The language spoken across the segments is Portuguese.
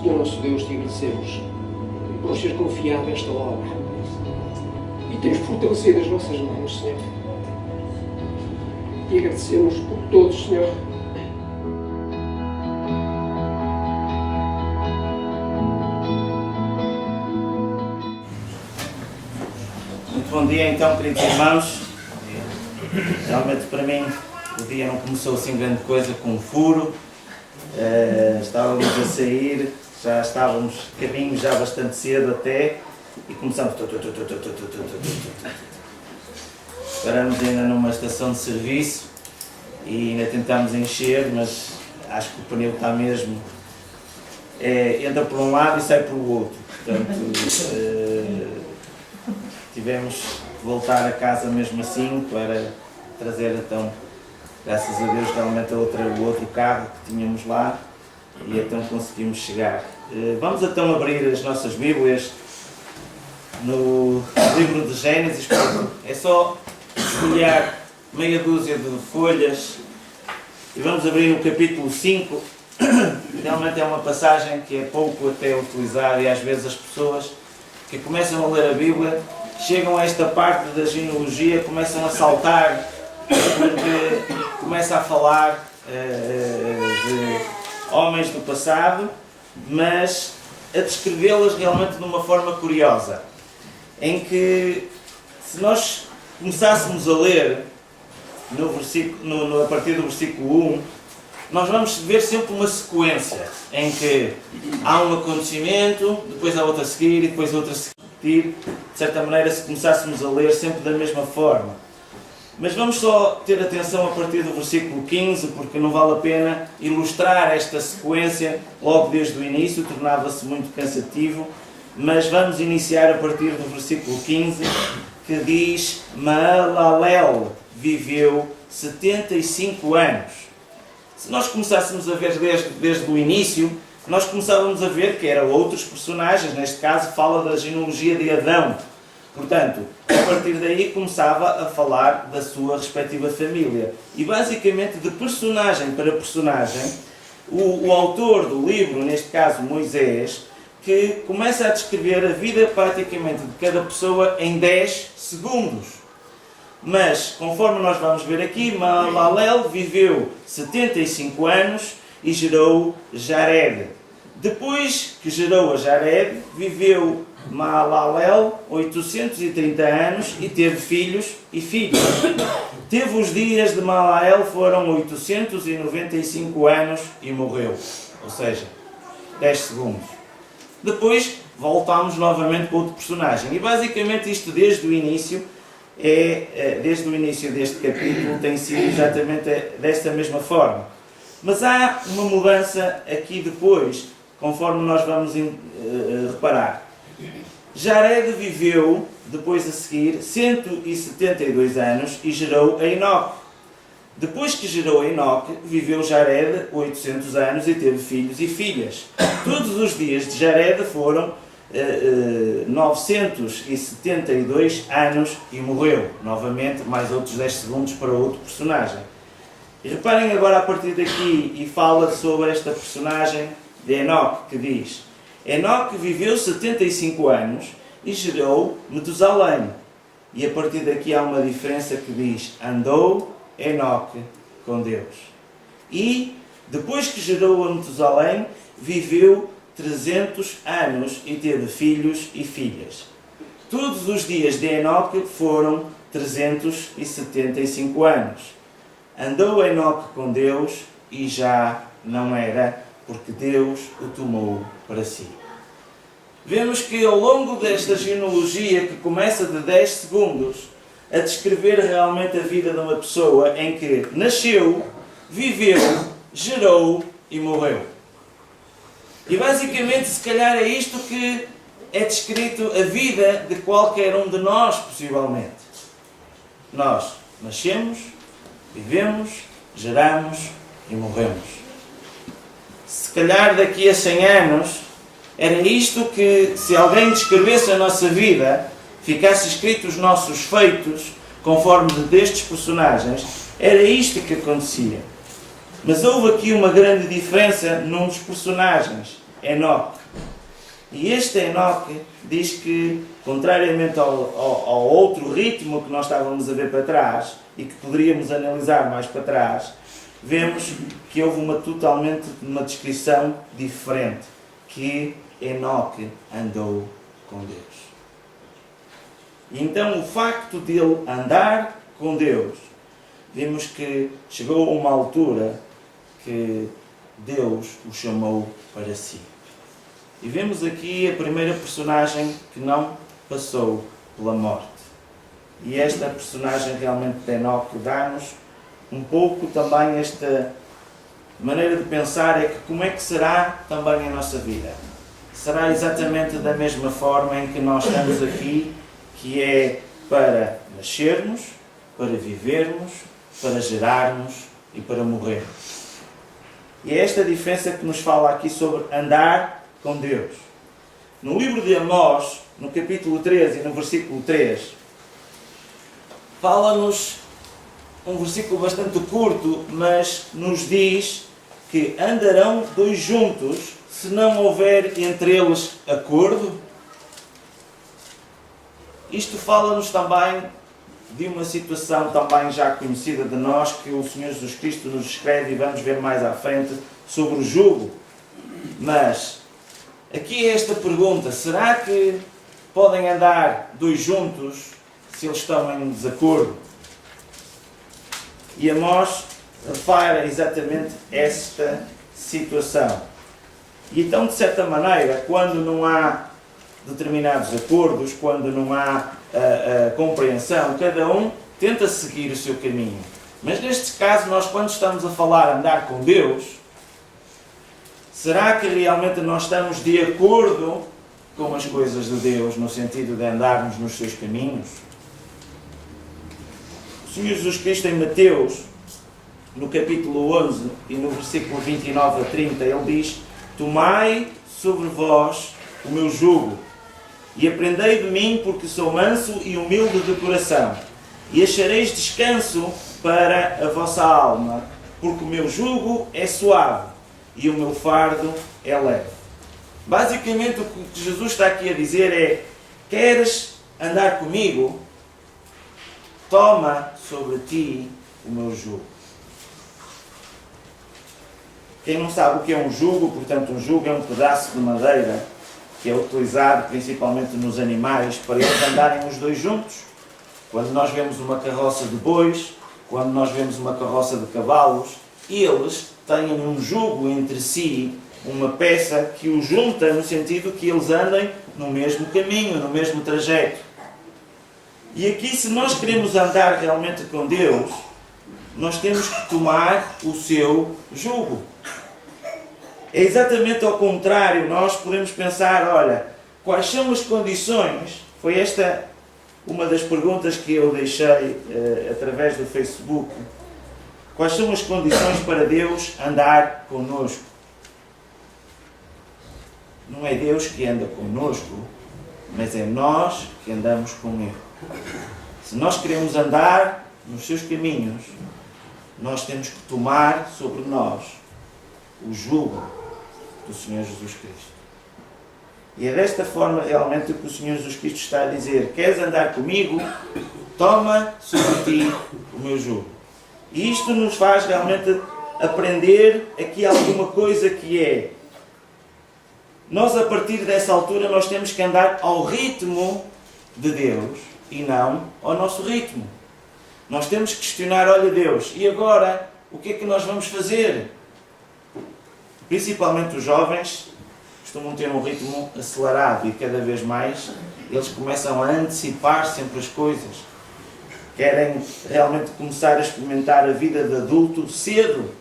Senhor nosso Deus, te agradecemos por nos ser confiado esta obra e tens fortalecido as nossas mãos, Senhor. E agradecemos por todos, Senhor. Muito bom dia então, queridos irmãos. Realmente para mim o dia não começou assim grande coisa com um furo. Estávamos a sair, já estávamos caminho já bastante cedo até e começamos. Paramos ainda numa estação de serviço e ainda tentámos encher, mas acho que o pneu está mesmo. Entra por um lado e sai pelo outro. Portanto, tivemos que voltar a casa mesmo assim para trazer então, graças a Deus, realmente o outro carro que tínhamos lá e então conseguimos chegar. Vamos então abrir as nossas Bíblias no livro de Gênesis. É só folhear meia dúzia de folhas e vamos abrir no capítulo 5. Realmente é uma passagem que é pouco até utilizada e às vezes as pessoas que começam a ler a Bíblia chegam a esta parte da genealogia, começam a saltar porque começa a falar de homens do passado, mas a descrevê-las realmente de uma forma curiosa, em que se nós começássemos a ler a partir do versículo 1, nós vamos ver sempre uma sequência em que há um acontecimento, depois há outro a seguir e depois outro a seguir. De certa maneira, se começássemos a ler sempre da mesma forma. Mas vamos só ter atenção a partir do versículo 15, porque não vale a pena ilustrar esta sequência logo desde o início, tornava-se muito cansativo. Mas vamos iniciar a partir do versículo 15, que diz: Maalalel viveu 75 anos. Se nós começássemos a ver desde o início, nós começávamos a ver que eram outros personagens, neste caso fala da genealogia de Adão. Portanto, a partir daí começava a falar da sua respectiva família. E basicamente, de personagem para personagem, o autor do livro, neste caso Moisés, que começa a descrever a vida praticamente de cada pessoa em 10 segundos. Mas, conforme nós vamos ver aqui, Maalalel viveu 75 anos e gerou Jared. Depois que gerou a Jared, viveu Maalalel 830 anos e teve filhos e filhas. Teve os dias de Maalalel, foram 895 anos e morreu. Ou seja, 10 segundos. Depois voltámos novamente para outro personagem. E basicamente isto desde o início, desde o início deste capítulo, tem sido exatamente desta mesma forma. Mas há uma mudança aqui depois, conforme nós vamos reparar. Jared viveu, depois a seguir, 172 anos e gerou a Enoque. Depois que gerou a Enoque, viveu Jared 800 anos e teve filhos e filhas. Todos os dias de Jared foram 972 anos e morreu. Novamente, mais outros 10 segundos para outro personagem. E reparem agora a partir daqui e fala sobre esta personagem de Enoque, que diz: Enoque viveu 75 anos e gerou Metusalém. E a partir daqui há uma diferença que diz: andou Enoque com Deus. E depois que gerou a Metusalém, viveu 300 anos e teve filhos e filhas. Todos os dias de Enoque foram 375 anos. Andou Enoque com Deus e já não era, porque Deus o tomou para si. Vemos que ao longo desta genealogia, que começa de 10 segundos, a descrever realmente a vida de uma pessoa em que nasceu, viveu, gerou e morreu. E basicamente, se calhar é isto que é descrito a vida de qualquer um de nós, possivelmente. Nós nascemos, vivemos, geramos e morremos. Se calhar daqui a 100 anos, era isto que, se alguém descrevesse a nossa vida, ficasse escrito os nossos feitos, conforme destes personagens, era isto que acontecia. Mas houve aqui uma grande diferença num dos personagens. Enoque. E este Enoque diz que, contrariamente ao outro ritmo que nós estávamos a ver para trás, e que poderíamos analisar mais para trás, vemos que houve totalmente uma descrição diferente, que Enoque andou com Deus. E então o facto de ele andar com Deus, vimos que chegou a uma altura que Deus o chamou para si. E vemos aqui a primeira personagem que não passou pela morte. E esta personagem realmente de Enoque dá-nos um pouco também esta maneira de pensar, é que como é que será também a nossa vida? Será exatamente da mesma forma em que nós estamos aqui, que é para nascermos, para vivermos, para gerarmos e para morrermos. E é esta diferença que nos fala aqui sobre andar com Deus. No livro de Amós, no capítulo 13 e no versículo 3, fala-nos um versículo bastante curto, mas nos diz que andarão dois juntos se não houver entre eles acordo. Isto fala-nos também de uma situação também já conhecida de nós, que o Senhor Jesus Cristo nos escreve, e vamos ver mais à frente, sobre o jugo. Mas aqui é esta pergunta: será que podem andar dois juntos se eles estão em desacordo? E Amós refere exatamente esta situação. E então, de certa maneira, quando não há determinados acordos, quando não há compreensão, cada um tenta seguir o seu caminho. Mas neste caso, nós quando estamos a falar andar com Deus, será que realmente nós estamos de acordo com as coisas de Deus, no sentido de andarmos nos seus caminhos? O Senhor Jesus Cristo, em Mateus, no capítulo 11 e no versículo 29 a 30, ele diz: tomai sobre vós o meu jugo e aprendei de mim, porque sou manso e humilde de coração, e achareis descanso para a vossa alma, porque o meu jugo é suave e o meu fardo é leve. Basicamente o que Jesus está aqui a dizer é: queres andar comigo? Toma sobre ti o meu jugo. Quem não sabe o que é um jugo, portanto, um jugo é um pedaço de madeira que é utilizado principalmente nos animais para eles andarem os dois juntos. Quando nós vemos uma carroça de bois, quando nós vemos uma carroça de cavalos, eles têm um jugo entre si, uma peça que os junta no sentido que eles andem no mesmo caminho, no mesmo trajeto. E aqui, se nós queremos andar realmente com Deus, nós temos que tomar o seu jugo. É exatamente ao contrário. Nós podemos pensar: olha, quais são as condições? Foi esta uma das perguntas que eu deixei através do Facebook. Quais são as condições para Deus andar connosco? Não é Deus que anda connosco, mas é nós que andamos com Ele. Se nós queremos andar nos seus caminhos, nós temos que tomar sobre nós o jugo do Senhor Jesus Cristo. E é desta forma realmente que o Senhor Jesus Cristo está a dizer: queres andar comigo? Toma sobre ti o meu jugo. E isto nos faz realmente aprender aqui alguma coisa, que é: nós, a partir dessa altura, nós temos que andar ao ritmo de Deus e não ao nosso ritmo. Nós temos que questionar: olha Deus, e agora o que é que nós vamos fazer? Principalmente os jovens costumam ter um ritmo acelerado e cada vez mais eles começam a antecipar sempre as coisas. Querem realmente começar a experimentar a vida de adulto cedo.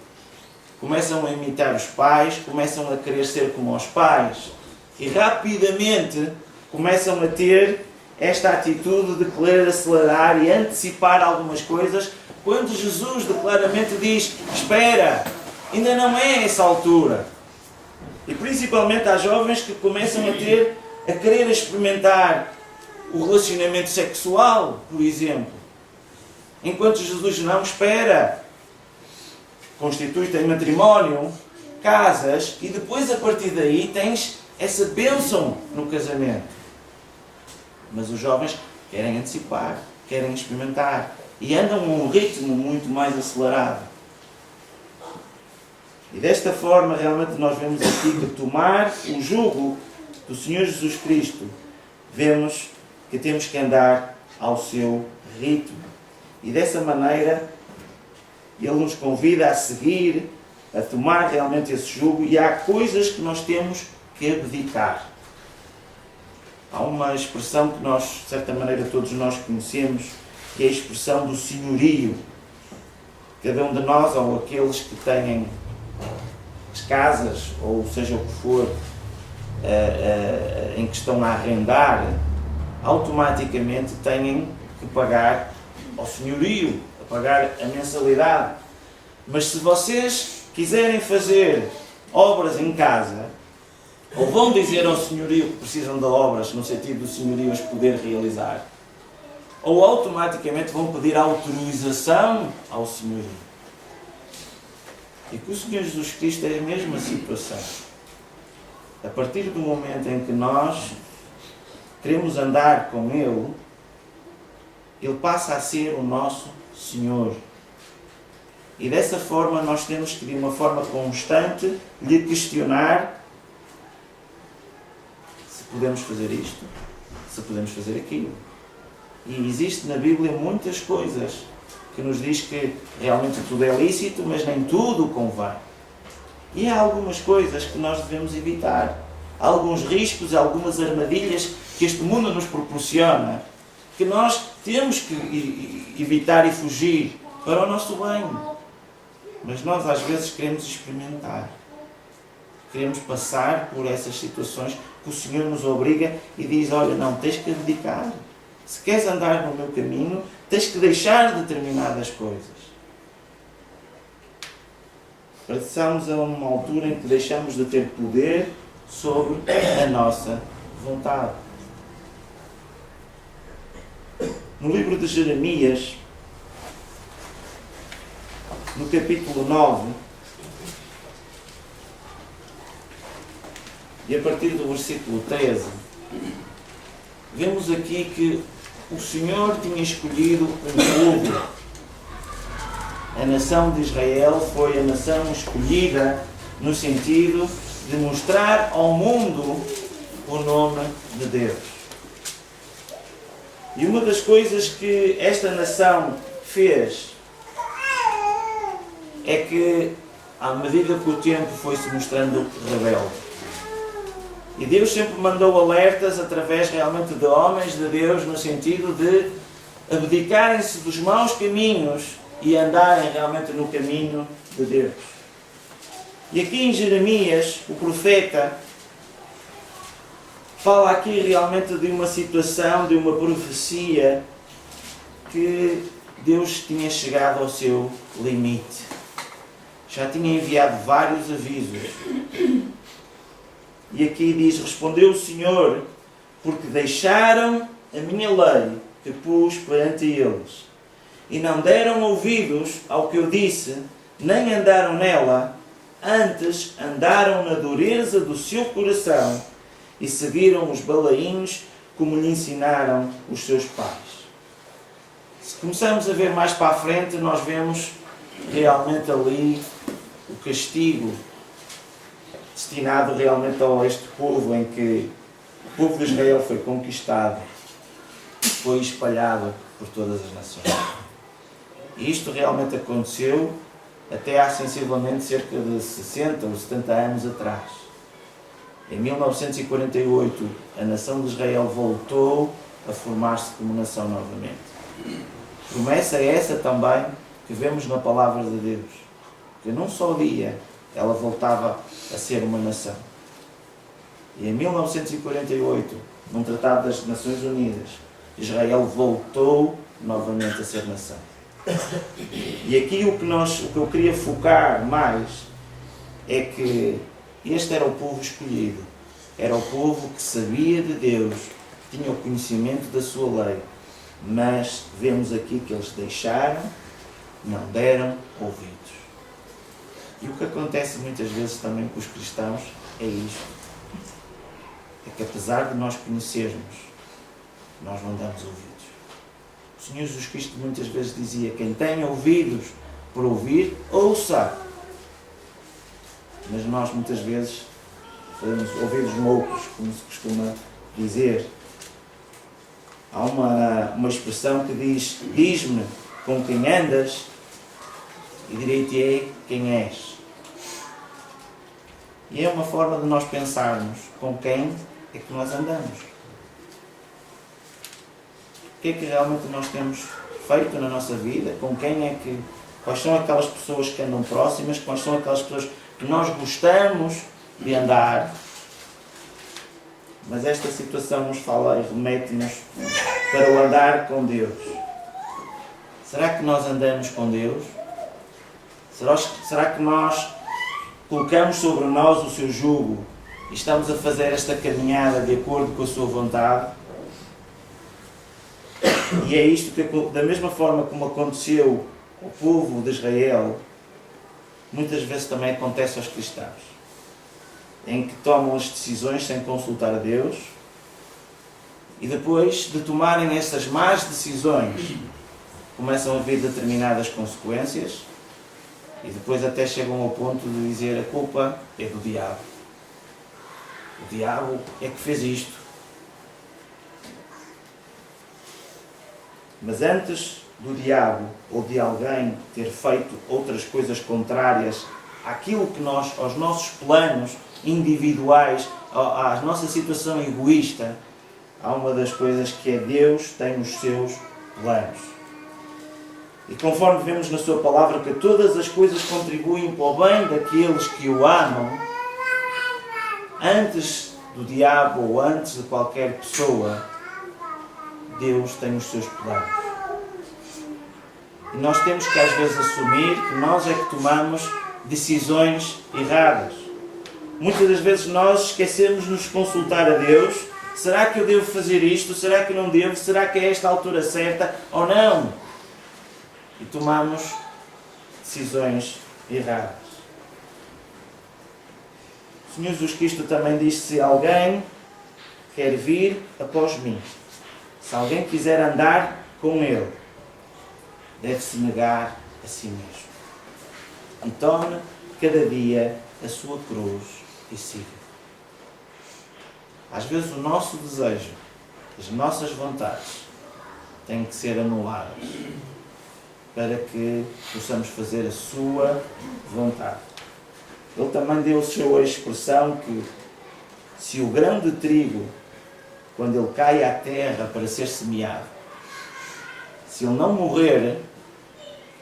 Começam a imitar os pais, começam a querer ser como os pais e rapidamente começam a ter esta atitude de querer acelerar e antecipar algumas coisas, quando Jesus claramente diz: espera, ainda não é essa altura. E principalmente há jovens que começam a querer experimentar o relacionamento sexual, por exemplo. Enquanto Jesus não: espera, constitui-te em matrimónio, casas e depois a partir daí tens essa bênção no casamento. Mas os jovens querem antecipar, querem experimentar e andam a um ritmo muito mais acelerado. E desta forma realmente nós vemos aqui que tomar o jugo do Senhor Jesus Cristo, vemos que temos que andar ao seu ritmo. E dessa maneira Ele nos convida a seguir, a tomar realmente esse jugo, e há coisas que nós temos que abdicar. Há uma expressão que nós, de certa maneira, todos nós conhecemos, que é a expressão do senhorio. Cada um de nós, ou aqueles que têm as casas, ou seja o que for, em que estão a arrendar, automaticamente têm que pagar ao senhorio, a pagar a mensalidade. Mas se vocês quiserem fazer obras em casa, ou vão dizer ao senhorio que precisam de obras, no sentido do senhorio as poder realizar, ou automaticamente vão pedir autorização ao senhorio. E que o Senhor Jesus Cristo é a mesma situação. A partir do momento em que nós queremos andar com Ele, Ele passa a ser o nosso Senhor. E dessa forma nós temos que, de uma forma constante, lhe questionar se podemos fazer isto, se podemos fazer aquilo. E existe na Bíblia muitas coisas que nos diz que realmente tudo é lícito, mas nem tudo convém. E há algumas coisas que nós devemos evitar. Há alguns riscos, algumas armadilhas que este mundo nos proporciona, que nós temos que evitar e fugir para o nosso bem. Mas nós às vezes queremos experimentar. Queremos passar por essas situações que o Senhor nos obriga e diz, olha, não, tens que abdicar. Se queres andar no meu caminho, tens que deixar determinadas coisas. Passamos a uma altura em que deixamos de ter poder sobre a nossa vontade. No livro de Jeremias, no capítulo 9, e a partir do versículo 13, vemos aqui que o Senhor tinha escolhido um povo. A nação de Israel foi a nação escolhida no sentido de mostrar ao mundo o nome de Deus. E uma das coisas que esta nação fez é que, à medida que o tempo foi se mostrando rebelde, e Deus sempre mandou alertas através realmente de homens de Deus, no sentido de abdicarem-se dos maus caminhos e andarem realmente no caminho de Deus. E aqui em Jeremias, o profeta fala aqui realmente de uma situação, de uma profecia que Deus tinha chegado ao seu limite. Já tinha enviado vários avisos. E aqui diz, respondeu o Senhor, porque deixaram a minha lei que pus perante eles, e não deram ouvidos ao que eu disse, nem andaram nela, antes andaram na dureza do seu coração, e seguiram os balaíns como lhe ensinaram os seus pais. Se começarmos a ver mais para a frente, nós vemos realmente ali o castigo destinado realmente a este povo, em que o povo de Israel foi conquistado e foi espalhado por todas as nações. E isto realmente aconteceu até há sensivelmente cerca de 60 ou 70 anos atrás. Em 1948, a nação de Israel voltou a formar-se como nação novamente. Promessa é essa também que vemos na palavra de Deus, que num só dia ela voltava a ser uma nação. E em 1948, num tratado das Nações Unidas, Israel voltou novamente a ser nação. E aqui o que eu queria focar mais é que este era o povo escolhido. Era o povo que sabia de Deus, tinha o conhecimento da sua lei. Mas vemos aqui que eles deixaram, não deram ouvidos. E o que acontece muitas vezes também com os cristãos é isto. É que apesar de nós conhecermos, nós não damos ouvidos. O Senhor Jesus Cristo muitas vezes dizia: quem tem ouvidos para ouvir, ouça. Mas nós muitas vezes fazemos ouvidos moucos, como se costuma dizer. Há uma expressão que diz: diz-me com quem andas e direi-te quem és. E é uma forma de nós pensarmos com quem é que nós andamos. O que é que realmente nós temos feito na nossa vida? Com quem é que... Quais são aquelas pessoas que andam próximas? Quais são aquelas pessoas que nós gostamos de andar? Mas esta situação nos fala e remete-nos para o andar com Deus. Será que nós andamos com Deus? Será que nós colocamos sobre nós o seu jugo e estamos a fazer esta caminhada de acordo com a sua vontade? E é isto que, da mesma forma como aconteceu ao povo de Israel, muitas vezes também acontece aos cristãos, em que tomam as decisões sem consultar a Deus e depois de tomarem essas más decisões começam a vir determinadas consequências e depois até chegam ao ponto de dizer: a culpa é do diabo. O diabo é que fez isto. Mas antes do diabo ou de alguém ter feito outras coisas contrárias àquilo que aos nossos planos individuais, à nossa situação egoísta, há uma das coisas que é: Deus tem os seus planos. E conforme vemos na sua palavra que todas as coisas contribuem para o bem daqueles que o amam, antes do diabo ou antes de qualquer pessoa, Deus tem os seus planos. E nós temos que às vezes assumir que nós é que tomamos decisões erradas. Muitas das vezes nós esquecemos de nos consultar a Deus. Será que eu devo fazer isto? Será que não devo? Será que é esta a altura certa ou não? E tomamos decisões erradas. O Senhor Jesus Cristo também diz: se alguém quer vir após mim, se alguém quiser andar com Ele, deve-se negar a si mesmo e tome cada dia a sua cruz e siga. Às vezes o nosso desejo, as nossas vontades têm que ser anuladas para que possamos fazer a sua vontade. Ele também deu a sua expressão que se o grão de trigo, quando ele cai à terra para ser semeado, se ele não morrer,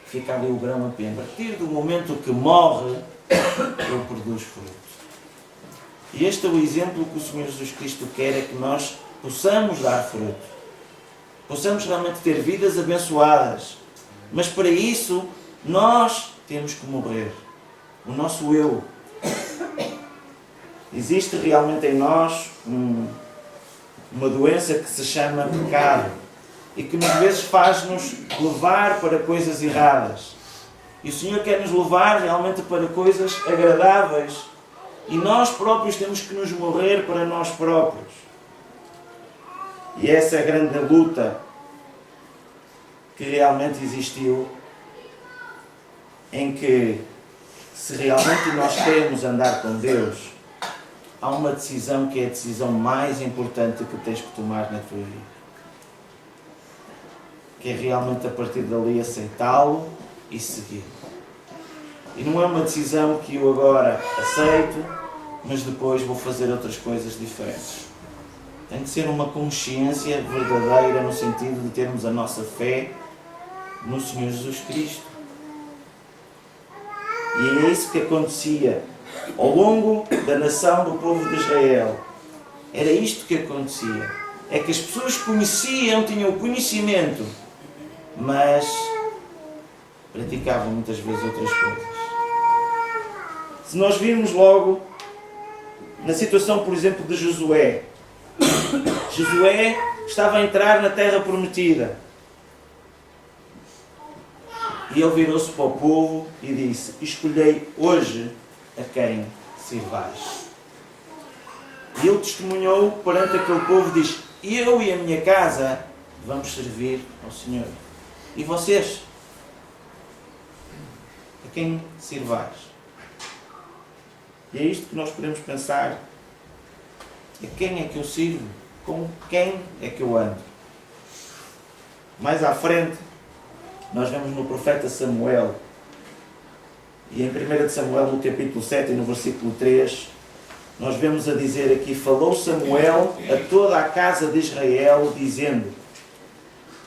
fica ali o grão apenas. A partir do momento que morre, ele produz fruto. E este é o exemplo que o Senhor Jesus Cristo quer, é que nós possamos dar fruto. Possamos realmente ter vidas abençoadas. Mas para isso, nós temos que morrer. O nosso eu. Existe realmente em nós uma doença que se chama pecado e que muitas vezes faz-nos levar para coisas erradas. E o Senhor quer nos levar realmente para coisas agradáveis e nós próprios temos que nos morrer para nós próprios. E essa é a grande luta que realmente existiu, em que, se realmente nós queremos andar com Deus, há uma decisão que é a decisão mais importante que tens que tomar na tua vida. Que é realmente a partir dali aceitá-lo e segui-lo. E não é uma decisão que eu agora aceito, mas depois vou fazer outras coisas diferentes. Tem que ser uma consciência verdadeira no sentido de termos a nossa fé no Senhor Jesus Cristo. E é isso que acontecia ao longo da nação do povo de Israel. Era isto que acontecia. É que as pessoas conheciam, tinham o conhecimento, mas praticavam muitas vezes outras coisas. Se nós virmos logo na situação, por exemplo, de Josué. Josué estava a entrar na terra prometida. E ele virou-se para o povo e disse: escolhei hoje a quem sirvais. E ele testemunhou perante aquele povo e diz: eu e a minha casa vamos servir ao Senhor. E vocês? A quem sirvais? E é isto que nós podemos pensar. A quem é que eu sirvo? Com quem é que eu ando? Mais à frente, nós vemos no profeta Samuel, e em 1 Samuel, no capítulo 7 e no versículo 3, nós vemos a dizer aqui: falou Samuel a toda a casa de Israel, dizendo: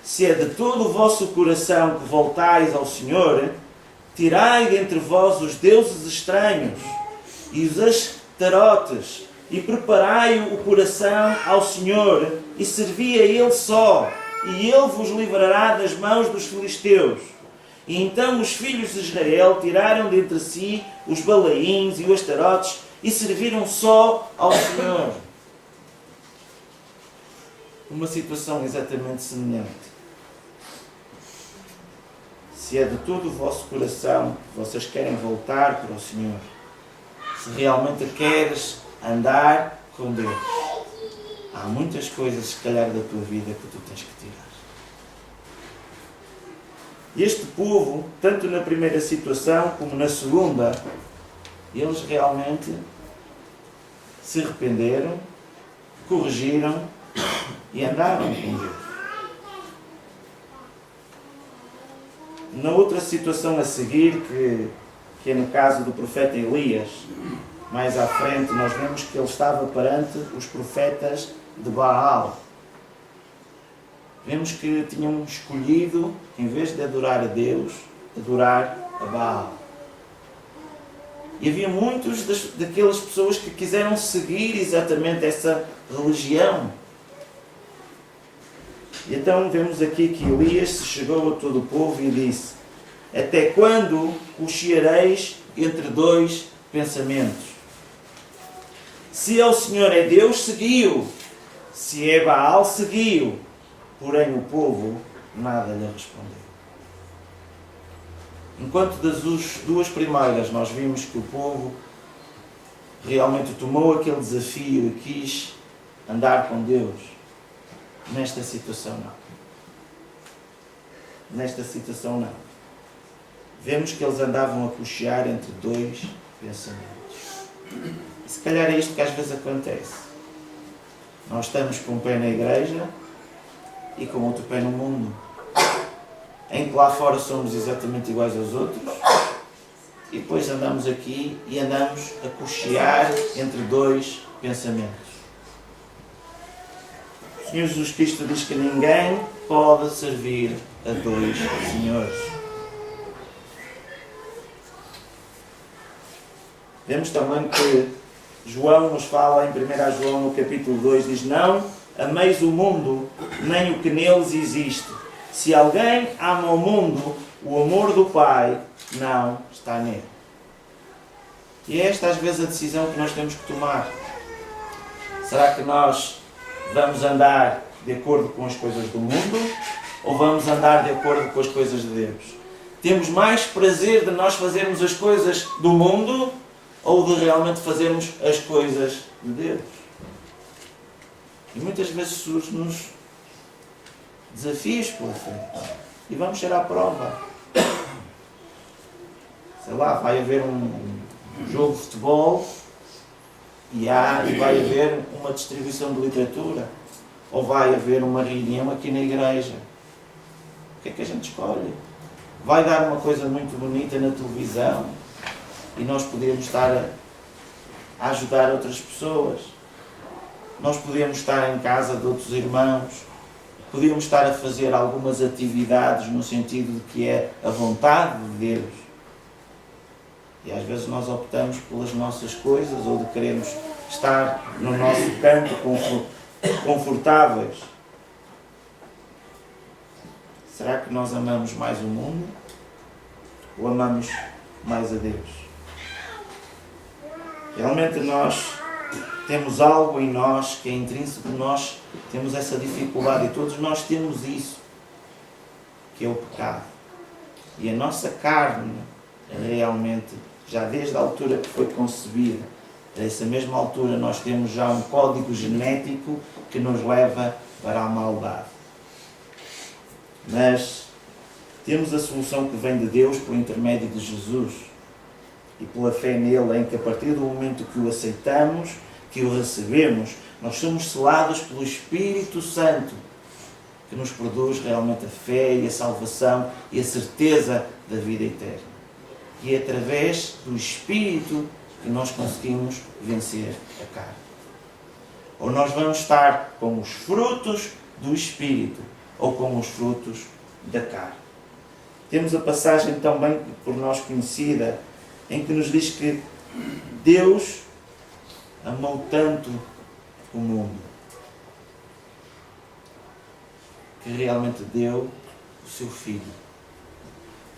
se é de todo o vosso coração que voltais ao Senhor, tirai dentre vós os deuses estranhos e os astarotes, e preparai o coração ao Senhor, e servi a Ele só, e Ele vos livrará das mãos dos filisteus. E então os filhos de Israel tiraram dentre si os balaíns e os astarotes, e serviram só ao Senhor. Uma situação exatamente semelhante. Se é de todo o vosso coração que vocês querem voltar para o Senhor, se realmente queres andar com Deus, há muitas coisas, se calhar, da tua vida que tu tens que tirar. Este povo, tanto na primeira situação como na segunda, eles realmente se arrependeram, corrigiram e andaram com Deus. Na outra situação a seguir, que é no caso do profeta Elias, mais à frente nós vemos que ele estava perante os profetas de Baal. Vemos que tinham escolhido, em vez de adorar a Deus, adorar a Baal. E havia muitos daquelas pessoas que quiseram seguir exatamente essa religião. E então vemos aqui que Elias se chegou a todo o povo e disse: até quando cocheareis entre dois pensamentos? Se é o Senhor é Deus, segui-o. Se é Baal, segui-o. Porém o povo nada lhe respondeu. Enquanto das duas primeiras nós vimos que o povo realmente tomou aquele desafio e quis andar com Deus, nesta situação não. Nesta situação não. Vemos que eles andavam a cochear entre dois pensamentos. E se calhar é isto que às vezes acontece. Nós estamos com um pé na igreja e com outro pé no mundo, em que lá fora somos exatamente iguais aos outros, e depois andamos aqui e andamos a cochear entre dois pensamentos. O Senhor Jesus Cristo diz que ninguém pode servir a dois senhores. Vemos também que João nos fala em 1 João no capítulo 2, diz: não ameis o mundo, nem o que neles existe. Se alguém ama o mundo, o amor do Pai não está nele. E é esta às vezes a decisão que nós temos que tomar. Será que nós vamos andar de acordo com as coisas do mundo, ou vamos andar de acordo com as coisas de Deus? Temos mais prazer de nós fazermos as coisas do mundo, ou de realmente fazermos as coisas de Deus? E muitas vezes surgem-nos desafios pela frente. E vamos ser à prova. Sei lá, vai haver um jogo de futebol e vai haver uma distribuição de literatura. Ou vai haver uma reunião aqui na igreja. O que é que a gente escolhe? Vai dar uma coisa muito bonita na televisão e nós podemos estar a ajudar outras pessoas. Nós podemos estar em casa de outros irmãos, podíamos estar a fazer algumas atividades no sentido de que é a vontade de Deus. E às vezes nós optamos pelas nossas coisas ou de queremos estar no nosso canto confortáveis. Será que nós amamos mais o mundo ou amamos mais a Deus? Realmente nós temos algo em nós que é intrínseco, nós temos essa dificuldade e todos nós temos isso, que é o pecado. E a nossa carne, realmente, já desde a altura que foi concebida, dessa mesma altura nós temos já um código genético que nos leva para a maldade. Mas temos a solução que vem de Deus por intermédio de Jesus e pela fé nele, em que a partir do momento que o aceitamos, que o recebemos, nós somos selados pelo Espírito Santo, que nos produz realmente a fé e a salvação e a certeza da vida eterna. E é através do Espírito que nós conseguimos vencer a carne. Ou nós vamos estar com os frutos do Espírito, ou com os frutos da carne. Temos a passagem também por nós conhecida, em que nos diz que Deus amou tanto o mundo, que realmente deu o seu Filho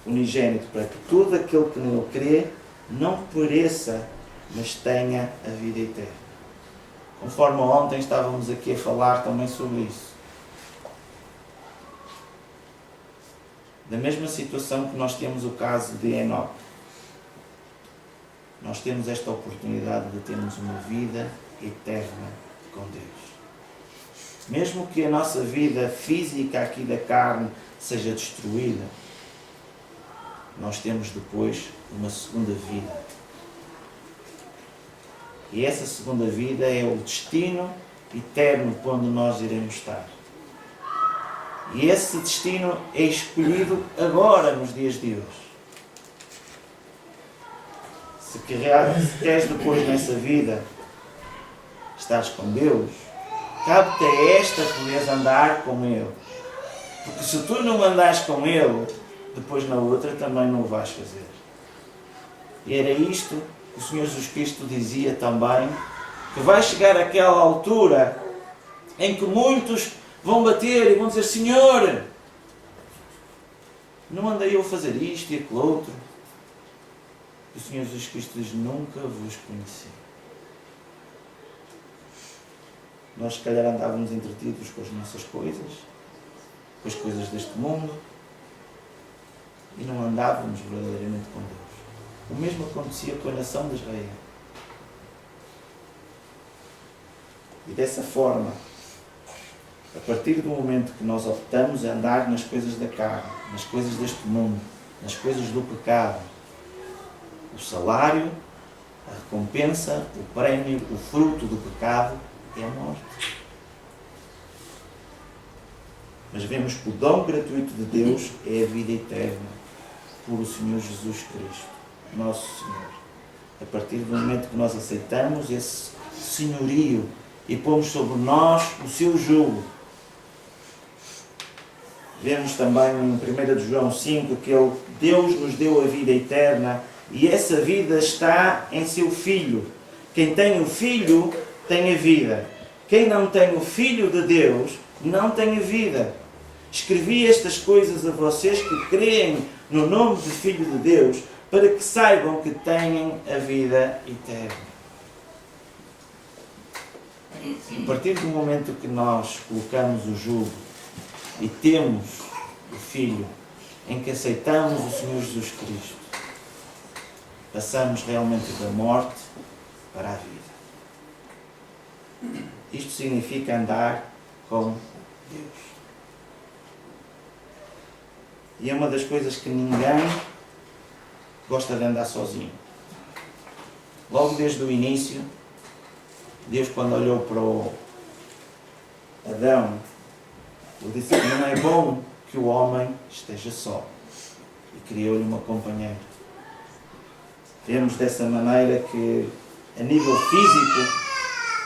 unigênito, para que todo aquele que nele crê não pereça, mas tenha a vida eterna. Conforme ontem estávamos aqui a falar também sobre isso. Da mesma situação que nós temos o caso de Enoque, nós temos esta oportunidade de termos uma vida eterna com Deus. Mesmo que a nossa vida física aqui da carne seja destruída, nós temos depois uma segunda vida. E essa segunda vida é o destino eterno para onde nós iremos estar. E esse destino é escolhido agora, nos dias de hoje. Se queres depois nessa vida estares com Deus, cabe-te a esta poderes andar com Ele. Porque se tu não andares com Ele, depois na outra também não o vais fazer. E era isto que o Senhor Jesus Cristo dizia também, que vai chegar aquela altura em que muitos vão bater e vão dizer: Senhor, não andei eu a fazer isto e aquilo outro. O Senhor Jesus Cristo diz: nunca vos conheci. Nós se calhar andávamos entretidos com as nossas coisas, com as coisas deste mundo, e não andávamos verdadeiramente com Deus. O mesmo acontecia com a nação de Israel. E dessa forma, a partir do momento que nós optamos a andar nas coisas da carne, nas coisas deste mundo, nas coisas do pecado, o salário, a recompensa, o prémio, o fruto do pecado é a morte. Mas vemos que o dom gratuito de Deus é a vida eterna por o Senhor Jesus Cristo, nosso Senhor. A partir do momento que nós aceitamos esse senhorio e pomos sobre nós o seu jugo. Vemos também em 1 João 5 que Deus nos deu a vida eterna e essa vida está em seu Filho. Quem tem o Filho tem a vida. Quem não tem o Filho de Deus não tem a vida. Escrevi estas coisas a vocês que creem no nome do Filho de Deus, para que saibam que têm a vida eterna. A partir do momento que nós colocamos o jugo e temos o Filho, em que aceitamos o Senhor Jesus Cristo, passamos realmente da morte para a vida. Isto significa andar com Deus. E é uma das coisas que ninguém gosta de andar sozinho. Logo desde o início, Deus, quando olhou para o Adão, ele disse que não é bom que o homem esteja só. E criou-lhe uma companheira. Vemos dessa maneira que, a nível físico,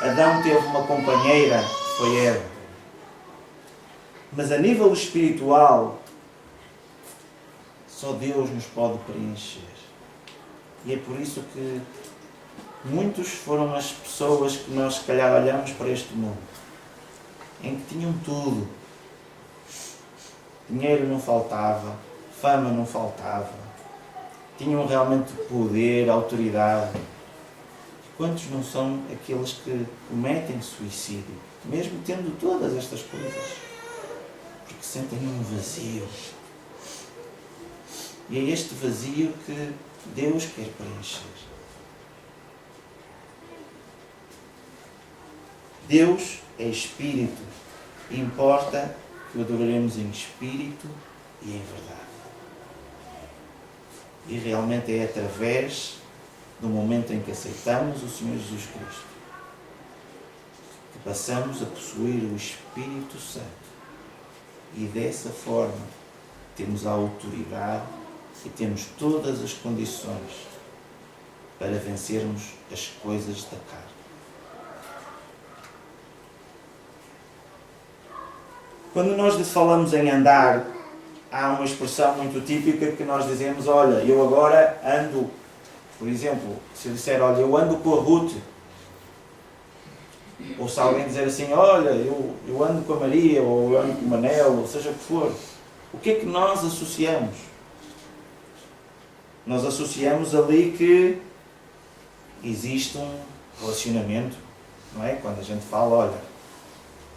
Adão teve uma companheira, foi Eva. Mas a nível espiritual, só Deus nos pode preencher. E é por isso que muitos foram as pessoas que nós se calhar olhamos para este mundo, em que tinham tudo. Dinheiro não faltava, fama não faltava, tinham realmente poder, autoridade. Quantos não são aqueles que cometem suicídio, mesmo tendo todas estas coisas? Porque sentem um vazio. E é este vazio que Deus quer preencher. Deus é Espírito. Importa que o adoraremos em Espírito e em verdade. E realmente é através do momento em que aceitamos o Senhor Jesus Cristo que passamos a possuir o Espírito Santo. E dessa forma temos a autoridade e temos todas as condições para vencermos as coisas da carne. Quando nós falamos em andar, há uma expressão muito típica que nós dizemos: olha, eu agora ando, por exemplo, se eu disser, olha, eu ando com a Ruth, ou se alguém dizer assim, olha, eu ando com a Maria, ou eu ando com o Manel, ou seja o que for, o que é que nós associamos? Nós associamos ali que existe um relacionamento, não é? Quando a gente fala, olha,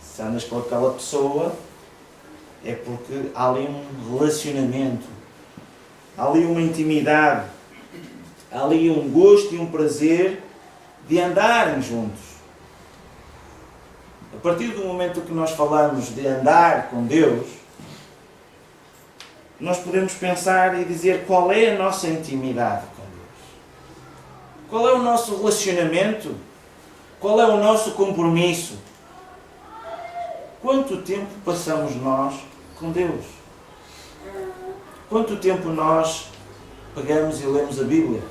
se andas com aquela pessoa, é porque há ali um relacionamento, há ali uma intimidade, há ali um gosto e um prazer de andarem juntos. A partir do momento que nós falamos de andar com Deus, nós podemos pensar e dizer qual é a nossa intimidade com Deus. Qual é o nosso relacionamento? Qual é o nosso compromisso? Quanto tempo passamos nós com Deus? Quanto tempo nós pegamos e lemos a Bíblia?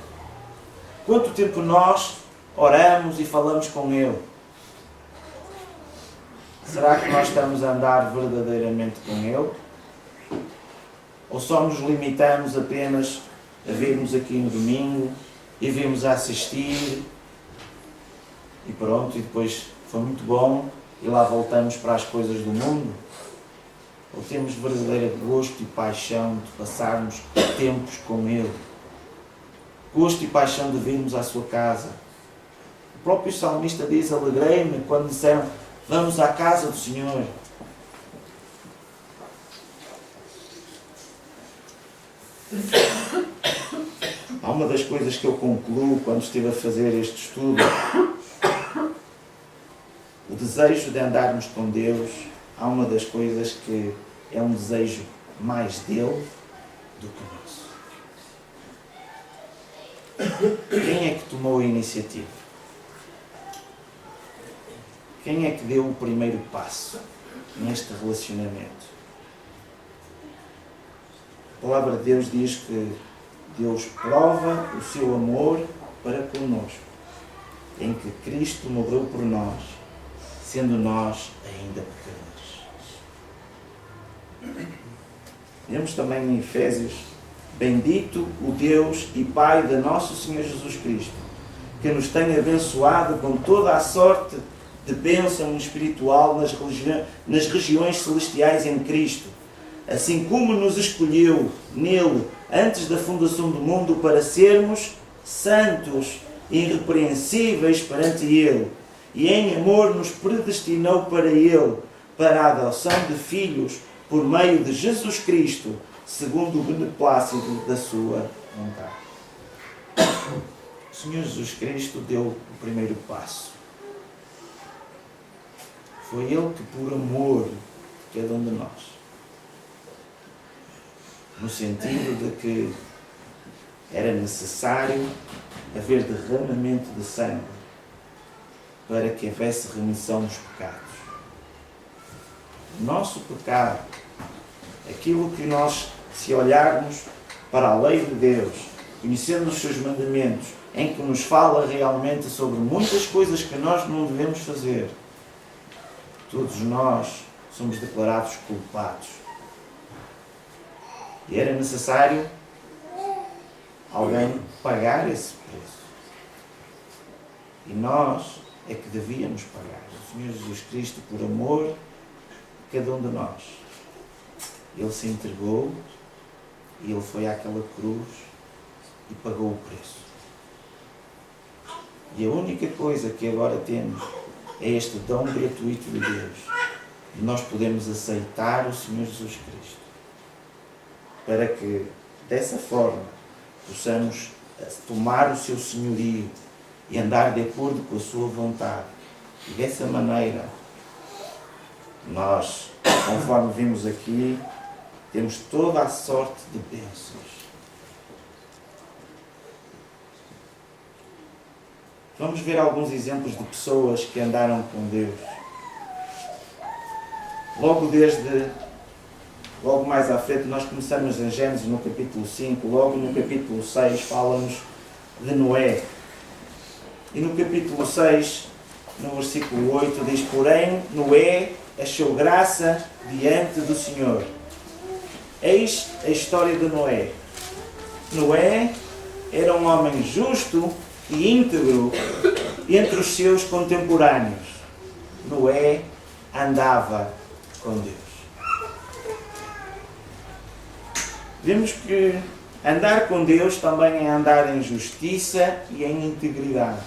Quanto tempo nós oramos e falamos com Ele? Será que nós estamos a andar verdadeiramente com Ele? Ou só nos limitamos apenas a virmos aqui no domingo e virmos a assistir e pronto, e depois foi muito bom e lá voltamos para as coisas do mundo? Ou temos verdadeiro gosto e paixão de passarmos tempos com Ele? Gosto e paixão de virmos à sua casa? O próprio salmista diz: alegrei-me quando disseram, vamos à casa do Senhor. Há uma das coisas que eu concluo quando estive a fazer este estudo: o desejo de andarmos com Deus, há uma das coisas que é um desejo mais dele do que nosso. Quem é que tomou a iniciativa? Quem é que deu o primeiro passo neste relacionamento? A palavra de Deus diz que Deus prova o seu amor para conosco, em que Cristo morreu por nós, sendo nós ainda pecadores. Vemos também em Efésios: bendito o Deus e Pai de nosso Senhor Jesus Cristo, que nos tem abençoado com toda a sorte de bênção espiritual nas regiões celestiais em Cristo, assim como nos escolheu nele antes da fundação do mundo para sermos santos e irrepreensíveis perante Ele, e em amor nos predestinou para Ele, para a adoção de filhos por meio de Jesus Cristo, segundo o beneplácito da sua vontade. O Senhor Jesus Cristo deu o primeiro passo. Foi Ele que, por amor de cada um de nós, no sentido de que era necessário haver derramamento de sangue para que houvesse remissão dos pecados. O nosso pecado, aquilo que nós, se olharmos para a lei de Deus, conhecendo os seus mandamentos, em que nos fala realmente sobre muitas coisas que nós não devemos fazer, todos nós somos declarados culpados. E era necessário alguém pagar esse preço. E nós é que devíamos pagar. O Senhor Jesus Cristo, por amor a cada um de nós, Ele se entregou e Ele foi àquela cruz e pagou o preço. E a única coisa que agora temos é este dom gratuito de Deus. E nós podemos aceitar o Senhor Jesus Cristo, para que dessa forma, possamos tomar o seu senhorio e andar de acordo com a sua vontade. E dessa maneira, nós, conforme vimos aqui, temos toda a sorte de bênçãos. Vamos ver alguns exemplos de pessoas que andaram com Deus. Logo mais à frente, nós começamos em Gênesis no capítulo 5, logo no capítulo 6 fala-nos de Noé. E no capítulo 6, no versículo 8, diz: porém, Noé achou graça diante do Senhor. Eis a história de Noé. Noé era um homem justo e íntegro entre os seus contemporâneos. Noé andava com Deus. Vemos que andar com Deus também é andar em justiça e em integridade.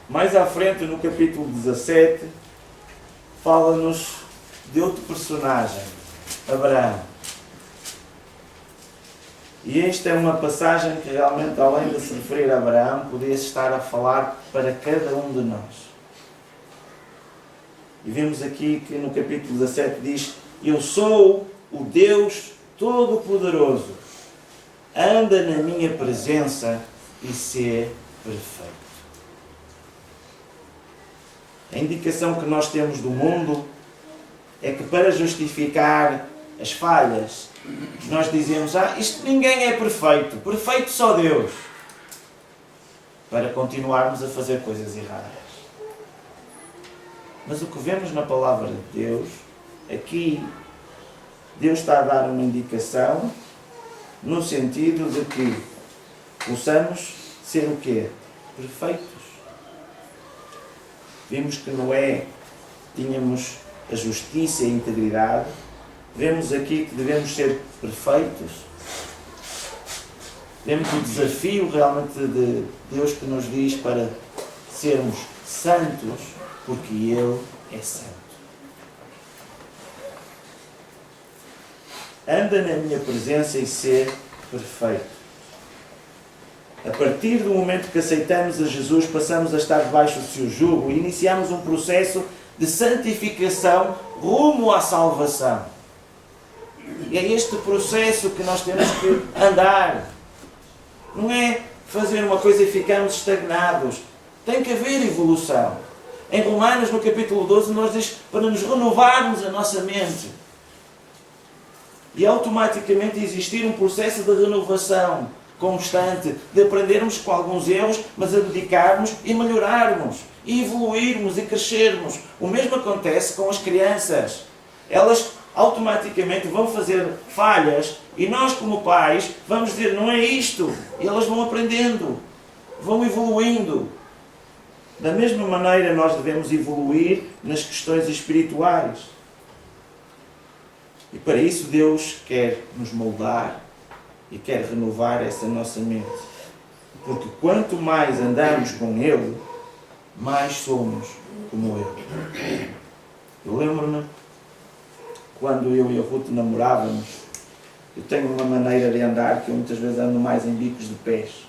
Mais à frente, no capítulo 17, fala-nos de outro personagem, Abraão. E esta é uma passagem que realmente, além de se referir a Abraão, podia-se estar a falar para cada um de nós. E vemos aqui que no capítulo 17 diz: eu sou o Deus Todo-Poderoso. Anda na minha presença e sê perfeito. A indicação que nós temos do mundo é que para justificar as falhas, nós dizemos: isto ninguém é perfeito, perfeito só Deus, para continuarmos a fazer coisas erradas. Mas o que vemos na palavra de Deus, aqui, Deus está a dar uma indicação no sentido de que possamos ser o quê? Perfeitos. Vimos que Noé tínhamos a justiça e a integridade. Vemos aqui que devemos ser perfeitos. Vemos o desafio realmente de Deus que nos diz para sermos santos, porque Ele é santo. Anda na minha presença e ser perfeito. A partir do momento que aceitamos a Jesus, passamos a estar debaixo do seu jugo e iniciamos um processo de santificação rumo à salvação. E é este processo que nós temos que andar. Não é fazer uma coisa e ficarmos estagnados. Tem que haver evolução. Em Romanos, no capítulo 12, nos diz para nos renovarmos a nossa mente. E automaticamente existir um processo de renovação constante, de aprendermos com alguns erros, mas abdicarmos e melhorarmos, e evoluirmos e crescermos. O mesmo acontece com as crianças. Elas automaticamente vão fazer falhas e nós, como pais, vamos dizer: não é isto. E elas vão aprendendo, vão evoluindo. Da mesma maneira, nós devemos evoluir nas questões espirituais. E para isso Deus quer nos moldar e quer renovar essa nossa mente. Porque quanto mais andamos com Ele, mais somos como Ele. Eu lembro-me, quando eu e a Ruth namorávamos, eu tenho uma maneira de andar que eu muitas vezes ando mais em bicos de pés.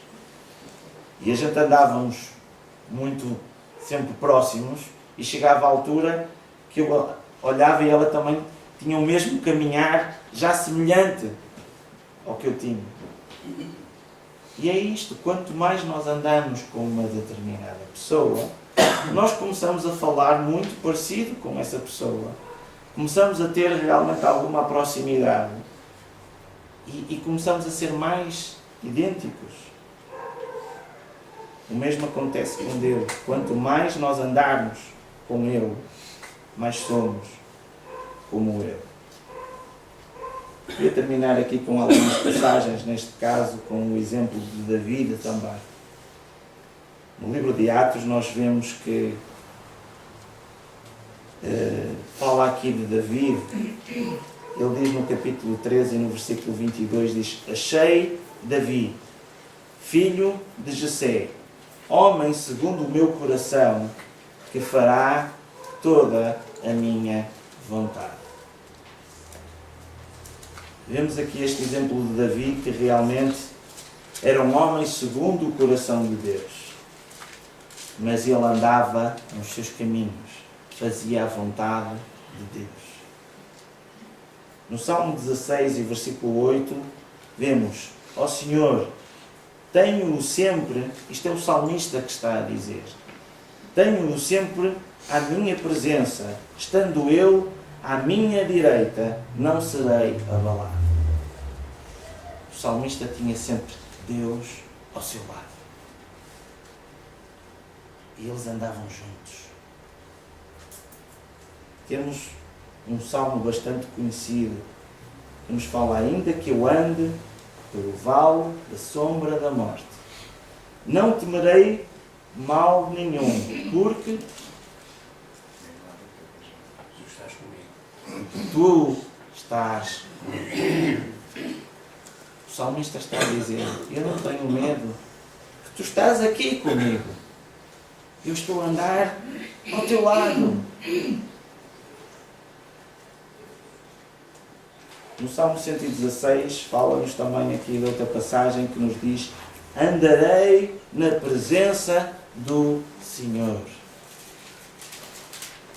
E a gente andávamos muito, sempre próximos, e chegava a altura que eu olhava e ela também tinha o mesmo caminhar, já semelhante ao que eu tinha. E é isto: quanto mais nós andamos com uma determinada pessoa, nós começamos a falar muito parecido com essa pessoa. Começamos a ter realmente alguma proximidade. E começamos a ser mais idênticos. O mesmo acontece com Deus. Quanto mais nós andarmos com Ele, mais somos como Ele. Queria terminar aqui com algumas passagens, neste caso com o exemplo de David também. No livro de Atos nós vemos que fala aqui de David. Ele diz no capítulo 13 e no versículo 22, diz: achei Davi, filho de Jessé, homem segundo o meu coração, que fará toda a minha vontade. Vemos aqui este exemplo de Davi, que realmente era um homem segundo o coração de Deus. Mas ele andava nos seus caminhos, fazia a vontade de Deus. No Salmo 16 e versículo 8, vemos: ó Senhor, tenho-o sempre, isto é o salmista que está a dizer, tenho-o sempre à minha presença, estando eu à minha direita, não serei abalado. O salmista tinha sempre Deus ao seu lado. E eles andavam juntos. Temos um salmo bastante conhecido que nos fala: ainda que eu ande pelo vale da sombra da morte, não temerei mal nenhum, porque tu estás comigo. O salmista está a dizer: eu não tenho medo, porque tu estás aqui comigo. Eu estou a andar ao teu lado. No Salmo 116 fala-nos também aqui de outra passagem que nos diz: andarei na presença do Senhor.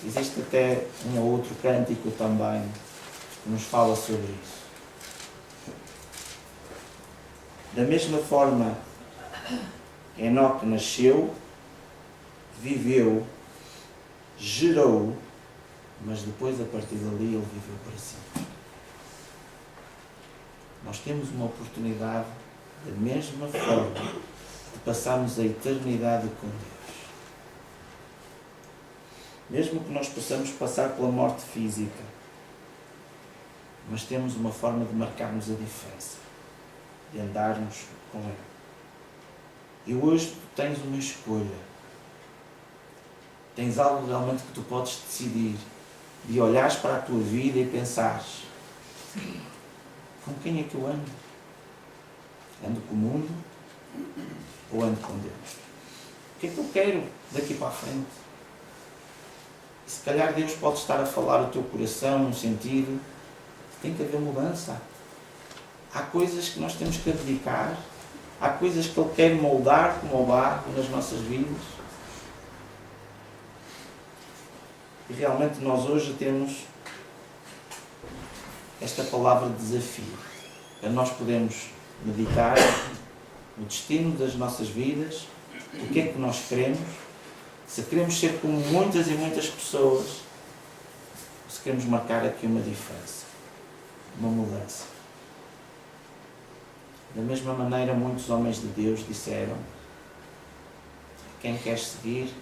Existe até um ou outro cântico também que nos fala sobre isso. Da mesma forma, Enoque nasceu, viveu, gerou, mas depois, a partir dali, ele viveu para sempre. Nós temos uma oportunidade, da mesma forma, de passarmos a eternidade com Deus. Mesmo que nós possamos passar pela morte física, mas temos uma forma de marcarmos a diferença, de andarmos com Ele. E hoje tu tens uma escolha. Tens algo realmente que tu podes decidir, de olhares para a tua vida e pensares: com quem é que eu ando? Ando com o mundo ou ando com Deus? O que é que eu quero daqui para a frente? E se calhar Deus pode estar a falar o teu coração no sentido que tem que haver mudança. Há coisas que nós temos que abdicar, há coisas que Ele quer moldar como o barro nas nossas vidas. E realmente nós hoje temos esta palavra de desafio, para nós podermos meditar no destino das nossas vidas, o que é que nós queremos, se queremos ser como muitas e muitas pessoas, ou se queremos marcar aqui uma diferença, uma mudança. Da mesma maneira, muitos homens de Deus disseram: quem quer seguir,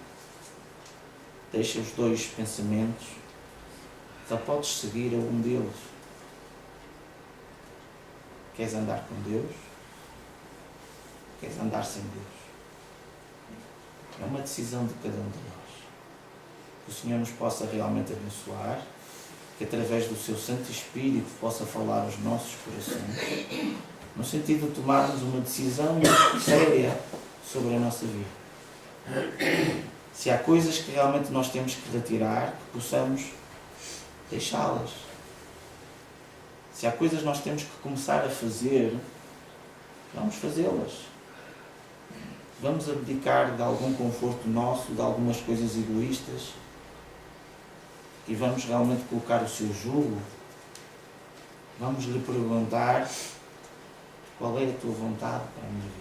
deixa os dois pensamentos, só podes seguir a um deles. Queres andar com Deus? Queres andar sem Deus? É uma decisão de cada um de nós. Que o Senhor nos possa realmente abençoar, que através do seu Santo Espírito possa falar aos nossos corações, no sentido de tomarmos uma decisão séria sobre a nossa vida. Se há coisas que realmente nós temos que retirar, que possamos deixá-las. Se há coisas que nós temos que começar a fazer, vamos fazê-las. Vamos abdicar de algum conforto nosso, de algumas coisas egoístas, e vamos realmente colocar o seu jugo. Vamos lhe perguntar: qual é a tua vontade para a minha vida?